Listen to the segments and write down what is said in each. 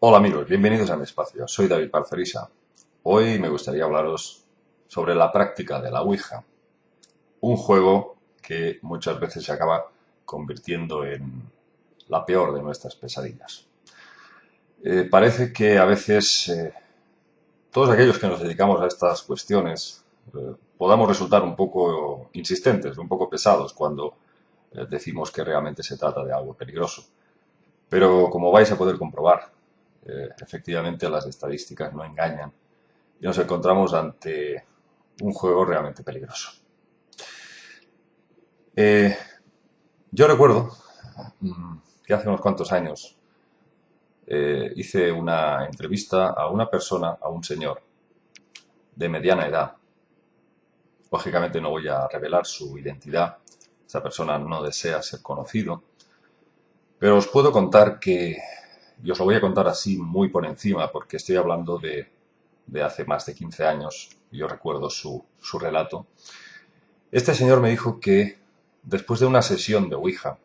Hola amigos, bienvenidos a mi espacio. Soy David Parcerisa. Hoy me gustaría hablaros sobre la práctica de la Ouija, un juego que muchas veces se acaba convirtiendo en la peor de nuestras pesadillas. Parece que a veces todos aquellos que nos dedicamos a estas cuestiones podamos resultar un poco insistentes, un poco pesados cuando decimos que realmente se trata de algo peligroso. Pero como vais a poder comprobar, efectivamente las estadísticas no engañan y nos encontramos ante un juego realmente peligroso. Yo recuerdo que hace unos cuantos años hice una entrevista a una persona, a un señor de mediana edad. Lógicamente no voy a revelar su identidad, esta persona no desea ser conocido, pero os puedo contar que, y os lo voy a contar así muy por encima, porque estoy hablando de hace más de 15 años, y yo recuerdo su relato. Este señor me dijo que después de una sesión de Ouija,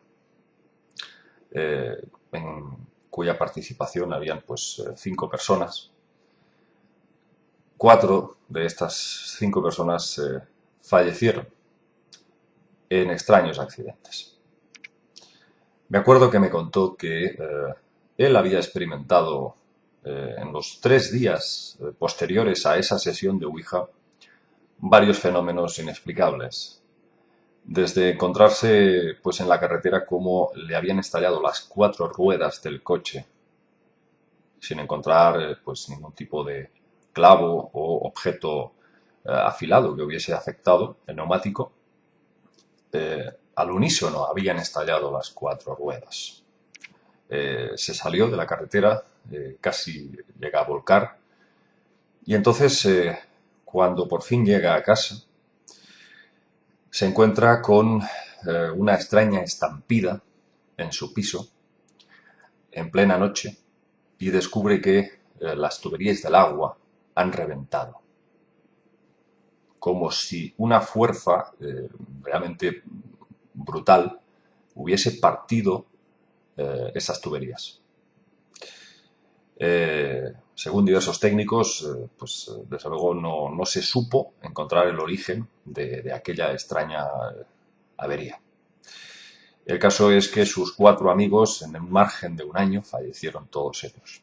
en cuya participación habían pues 5 personas, 4 de estas 5 personas fallecieron en extraños accidentes. Me acuerdo que me contó que él había experimentado en los 3 días posteriores a esa sesión de Ouija varios fenómenos inexplicables. Desde encontrarse pues en la carretera como le habían estallado las 4 ruedas del coche sin encontrar pues ningún tipo de clavo o objeto afilado que hubiese afectado el neumático. Al unísono habían estallado las 4 ruedas. Se salió de la carretera, casi llega a volcar, y entonces cuando por fin llega a casa se encuentra con una extraña estampida en su piso en plena noche y descubre que las tuberías del agua han reventado, como si una fuerza realmente brutal hubiese partido esas tuberías. Según diversos técnicos, pues desde luego no se supo encontrar el origen de aquella extraña avería. El caso es que sus 4 amigos, en el margen de un año, fallecieron todos ellos,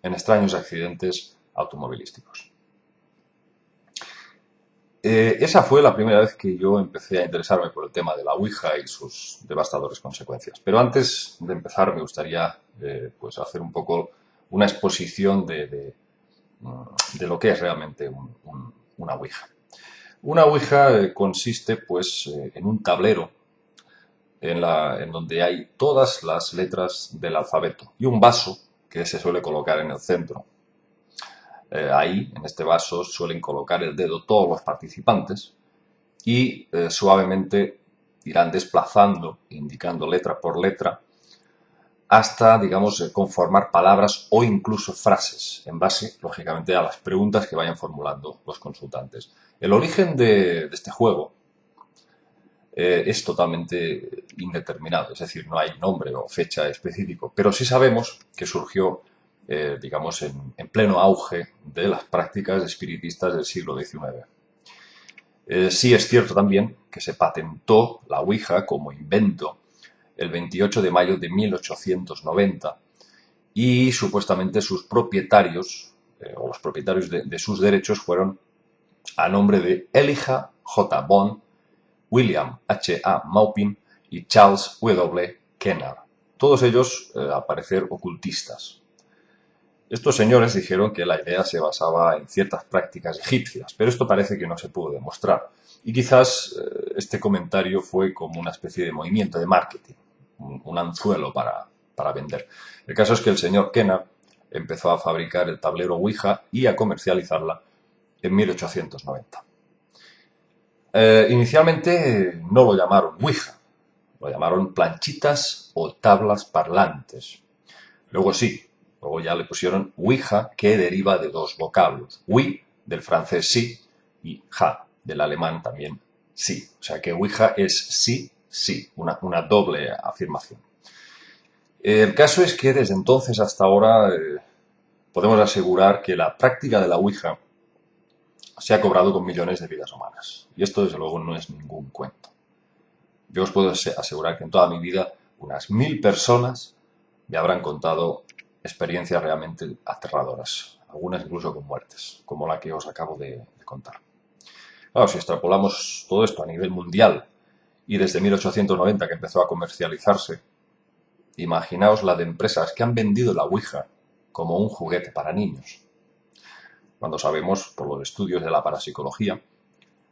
en extraños accidentes automovilísticos. Esa fue la primera vez que yo empecé a interesarme por el tema de la Ouija y sus devastadoras consecuencias. Pero antes de empezar me gustaría pues hacer un poco una exposición de lo que es realmente una Ouija. Una Ouija consiste pues en un tablero en donde hay todas las letras del alfabeto y un vaso que se suele colocar en el centro. Ahí, en este vaso, suelen colocar el dedo todos los participantes y suavemente irán desplazando, indicando letra por letra, hasta, digamos, conformar palabras o incluso frases, en base, lógicamente, a las preguntas que vayan formulando los consultantes. El origen de este juego es totalmente indeterminado, es decir, no hay nombre o fecha específico, pero sí sabemos que surgió digamos, en pleno auge de las prácticas espiritistas del siglo XIX. Sí es cierto también que se patentó la Ouija como invento el 28 de mayo de 1890 y supuestamente sus propietarios, o los propietarios de sus derechos, fueron a nombre de Elijah J. Bond, William H. A. Maupin y Charles W. Kenner. Todos ellos, al parecer, ocultistas. Estos señores dijeron que la idea se basaba en ciertas prácticas egipcias, pero esto parece que no se pudo demostrar. Y quizás este comentario fue como una especie de movimiento de marketing, un anzuelo para vender. El caso es que el señor Kenner empezó a fabricar el tablero Ouija y a comercializarla en 1890. Inicialmente no lo llamaron Ouija, lo llamaron planchitas o tablas parlantes. Luego ya le pusieron Ouija, que deriva de 2 vocablos. Oui, del francés sí, y ja, del alemán también sí. O sea que Ouija es sí, sí, una doble afirmación. El caso es que desde entonces hasta ahora podemos asegurar que la práctica de la Ouija se ha cobrado con millones de vidas humanas. Y esto, desde luego, no es ningún cuento. Yo os puedo asegurar que en toda mi vida unas 1000 personas me habrán contado experiencias realmente aterradoras, algunas incluso con muertes, como la que os acabo de contar. Claro, si extrapolamos todo esto a nivel mundial y desde 1890 que empezó a comercializarse, imaginaos la de empresas que han vendido la Ouija como un juguete para niños, cuando sabemos, por los estudios de la parapsicología,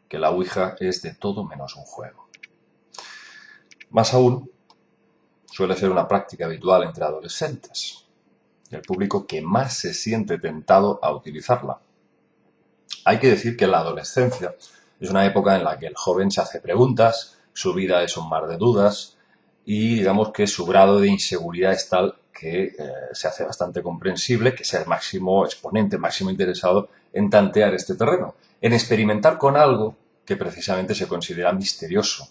que la Ouija es de todo menos un juego. Más aún, suele ser una práctica habitual entre adolescentes, el público que más se siente tentado a utilizarla. Hay que decir que la adolescencia es una época en la que el joven se hace preguntas, su vida es un mar de dudas y digamos que su grado de inseguridad es tal que se hace bastante comprensible que sea el máximo exponente, máximo interesado en tantear este terreno, en experimentar con algo que precisamente se considera misterioso,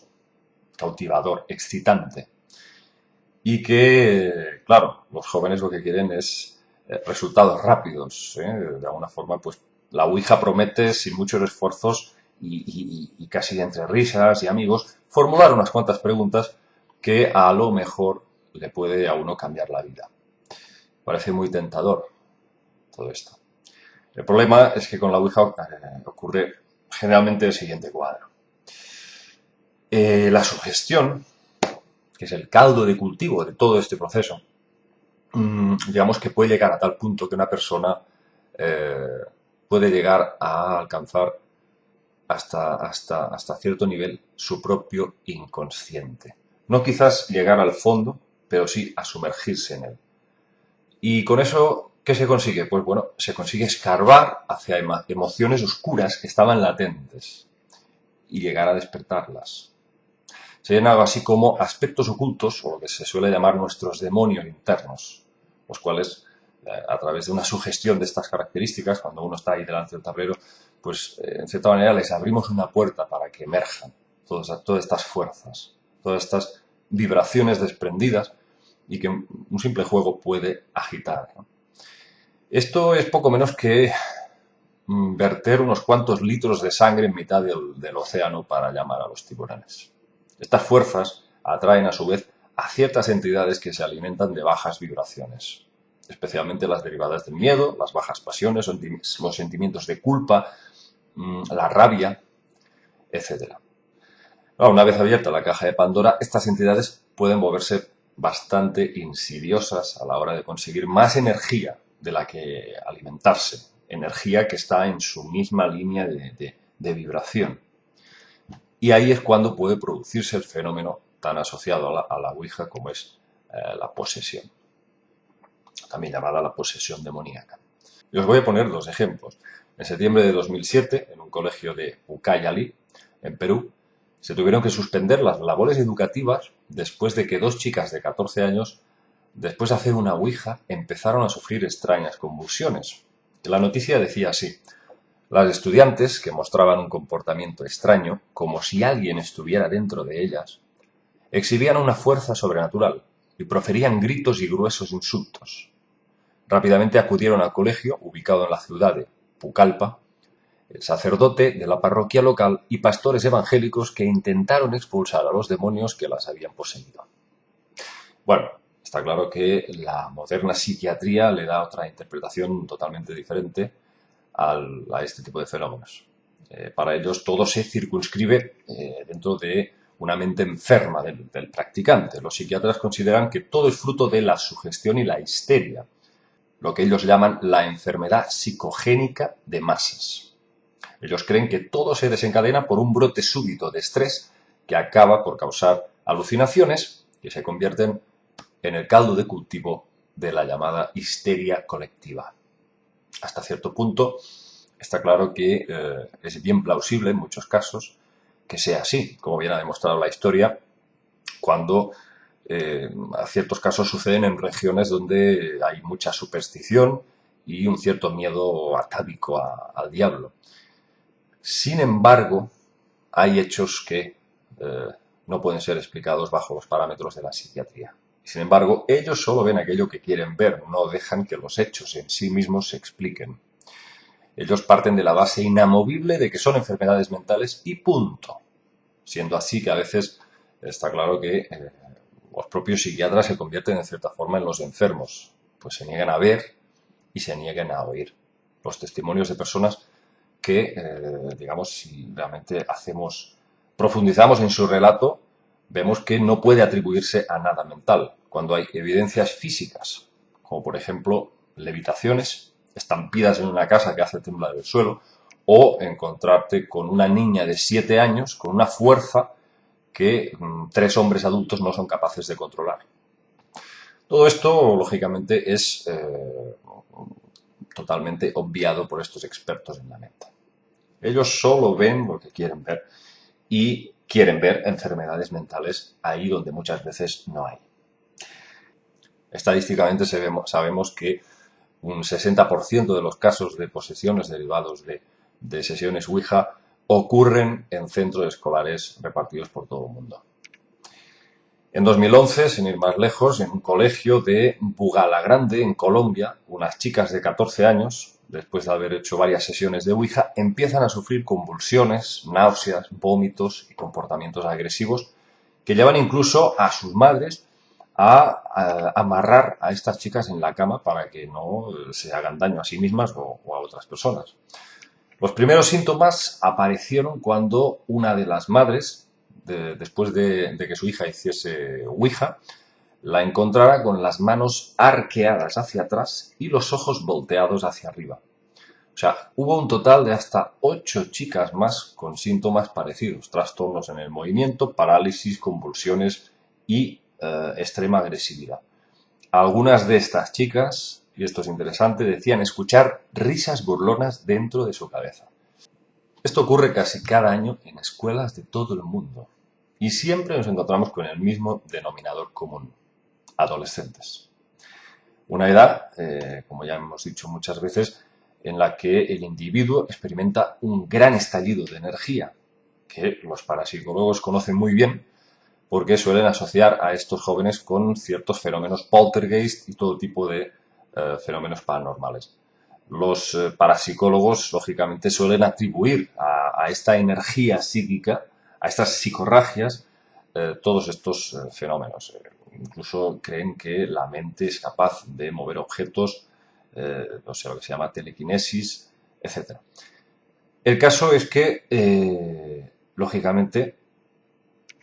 cautivador, excitante. Y que, claro, los jóvenes lo que quieren es resultados rápidos. De alguna forma, pues la Ouija promete, sin muchos esfuerzos y casi entre risas y amigos, formular unas cuantas preguntas que a lo mejor le puede a uno cambiar la vida. Parece muy tentador todo esto. El problema es que con la Ouija ocurre generalmente el siguiente cuadro. La sugestión, que es el caldo de cultivo de todo este proceso, digamos que puede llegar a tal punto que una persona puede llegar a alcanzar hasta cierto nivel su propio inconsciente. No quizás llegar al fondo, pero sí a sumergirse en él. Y con eso, ¿qué se consigue? Pues bueno, se consigue escarbar hacia emociones oscuras que estaban latentes y llegar a despertarlas. Serían algo así como aspectos ocultos, o lo que se suele llamar nuestros demonios internos, los cuales, a través de una sugestión de estas características, cuando uno está ahí delante del tablero, pues en cierta manera les abrimos una puerta para que emerjan todas estas fuerzas, todas estas vibraciones desprendidas y que un simple juego puede agitar, ¿no? Esto es poco menos que verter unos cuantos litros de sangre en mitad del océano para llamar a los tiburones. Estas fuerzas atraen a su vez a ciertas entidades que se alimentan de bajas vibraciones, especialmente las derivadas del miedo, las bajas pasiones, los sentimientos de culpa, la rabia, etc. Una vez abierta la caja de Pandora, estas entidades pueden volverse bastante insidiosas a la hora de conseguir más energía de la que alimentarse, energía que está en su misma línea de vibración. Y ahí es cuando puede producirse el fenómeno tan asociado a la Ouija como es la posesión, también llamada la posesión demoníaca. Y os voy a poner 2 ejemplos. En septiembre de 2007, en un colegio de Ucayali, en Perú, se tuvieron que suspender las labores educativas después de que 2 chicas de 14 años, después de hacer una Ouija, empezaron a sufrir extrañas convulsiones. La noticia decía así: las estudiantes, que mostraban un comportamiento extraño, como si alguien estuviera dentro de ellas, exhibían una fuerza sobrenatural y proferían gritos y gruesos insultos. Rápidamente acudieron al colegio, ubicado en la ciudad de Pucallpa, el sacerdote de la parroquia local y pastores evangélicos que intentaron expulsar a los demonios que las habían poseído. Bueno, está claro que la moderna psiquiatría le da otra interpretación totalmente diferente a este tipo de fenómenos. Para ellos todo se circunscribe dentro de una mente enferma del practicante. Los psiquiatras consideran que todo es fruto de la sugestión y la histeria, lo que ellos llaman la enfermedad psicogénica de masas. Ellos creen que todo se desencadena por un brote súbito de estrés que acaba por causar alucinaciones que se convierten en el caldo de cultivo de la llamada histeria colectiva. Hasta cierto punto está claro que es bien plausible en muchos casos que sea así, como bien ha demostrado la historia, cuando ciertos casos suceden en regiones donde hay mucha superstición y un cierto miedo atávico al diablo. Sin embargo, hay hechos que no pueden ser explicados bajo los parámetros de la psiquiatría. Sin embargo, ellos solo ven aquello que quieren ver, no dejan que los hechos en sí mismos se expliquen. Ellos parten de la base inamovible de que son enfermedades mentales y punto. Siendo así que a veces está claro que los propios psiquiatras se convierten en cierta forma en los enfermos, pues se niegan a ver y se niegan a oír los testimonios de personas que, digamos, si realmente profundizamos en su relato, vemos que no puede atribuirse a nada mental, cuando hay evidencias físicas, como por ejemplo levitaciones, estampidas en una casa que hace temblar el suelo, o encontrarte con una niña de 7 años con una fuerza que 3 hombres adultos no son capaces de controlar. Todo esto, lógicamente, es totalmente obviado por estos expertos en la mente. Ellos solo ven lo que quieren ver y quieren ver enfermedades mentales ahí donde muchas veces no hay. Estadísticamente sabemos que un 60% de los casos de posesiones derivados de sesiones Ouija ocurren en centros escolares repartidos por todo el mundo. En 2011, sin ir más lejos, en un colegio de Bugalagrande, en Colombia, unas chicas de 14 años, después de haber hecho varias sesiones de Ouija, empiezan a sufrir convulsiones, náuseas, vómitos y comportamientos agresivos que llevan incluso a sus madres a amarrar a estas chicas en la cama para que no se hagan daño a sí mismas o a otras personas. Los primeros síntomas aparecieron cuando una de las madres, después de que su hija hiciese Ouija, la encontrara con las manos arqueadas hacia atrás y los ojos volteados hacia arriba. O sea, hubo un total de hasta 8 chicas más con síntomas parecidos, trastornos en el movimiento, parálisis, convulsiones y extrema agresividad. Algunas de estas chicas, y esto es interesante, decían escuchar risas burlonas dentro de su cabeza. Esto ocurre casi cada año en escuelas de todo el mundo y siempre nos encontramos con el mismo denominador común: adolescentes. Una edad, como ya hemos dicho muchas veces, en la que el individuo experimenta un gran estallido de energía, que los parapsicólogos conocen muy bien porque suelen asociar a estos jóvenes con ciertos fenómenos poltergeist y todo tipo de fenómenos paranormales. Los parapsicólogos, lógicamente, suelen atribuir a esta energía psíquica, a estas psicorragias, todos estos fenómenos. Incluso creen que la mente es capaz de mover objetos, no sé, lo que se llama telequinesis, etc. El caso es que, lógicamente,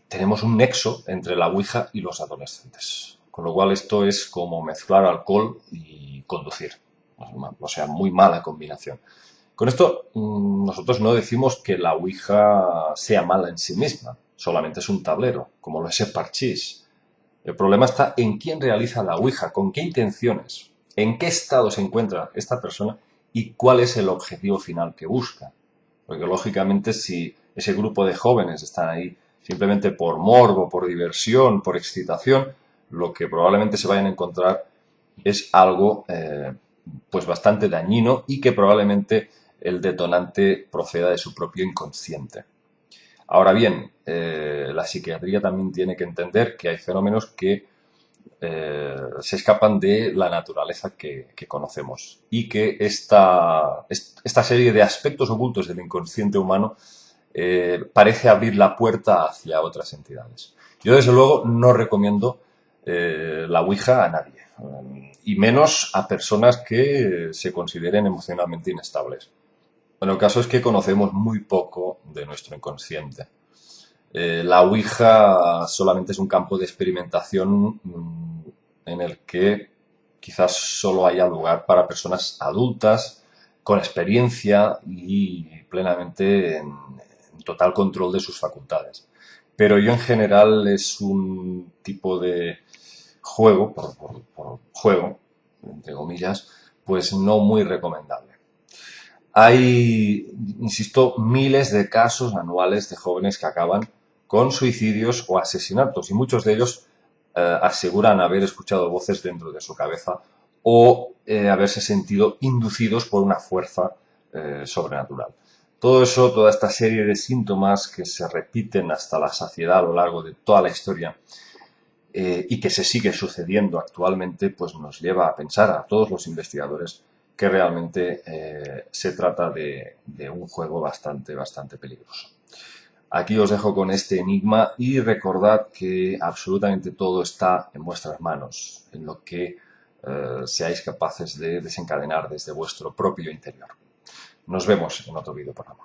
tenemos un nexo entre la Ouija y los adolescentes. Con lo cual esto es como mezclar alcohol y conducir. O sea, muy mala combinación. Con esto nosotros no decimos que la Ouija sea mala en sí misma. Solamente es un tablero, como lo es el parchís. El problema está en quién realiza la Ouija, con qué intenciones, en qué estado se encuentra esta persona y cuál es el objetivo final que busca. Porque lógicamente si ese grupo de jóvenes están ahí simplemente por morbo, por diversión, por excitación, lo que probablemente se vayan a encontrar es algo pues bastante dañino y que probablemente el detonante proceda de su propio inconsciente. Ahora bien, la psiquiatría también tiene que entender que hay fenómenos que se escapan de la naturaleza que conocemos y que esta serie de aspectos ocultos del inconsciente humano parece abrir la puerta hacia otras entidades. Yo, desde luego, no recomiendo la Ouija a nadie, y menos a personas que se consideren emocionalmente inestables. Bueno, el caso es que conocemos muy poco de nuestro inconsciente. La Ouija solamente es un campo de experimentación en el que quizás solo haya lugar para personas adultas, con experiencia y plenamente en total control de sus facultades. Pero yo en general es un tipo de juego, por juego, entre comillas, pues no muy recomendable. Hay, insisto, miles de casos anuales de jóvenes que acaban con suicidios o asesinatos y muchos de ellos aseguran haber escuchado voces dentro de su cabeza o haberse sentido inducidos por una fuerza sobrenatural. Todo eso, toda esta serie de síntomas que se repiten hasta la saciedad a lo largo de toda la historia, y que se sigue sucediendo actualmente, pues nos lleva a pensar a todos los investigadores que realmente se trata de un juego bastante peligroso. Aquí os dejo con este enigma y recordad que absolutamente todo está en vuestras manos, en lo que seáis capaces de desencadenar desde vuestro propio interior. Nos vemos en otro vídeo programa.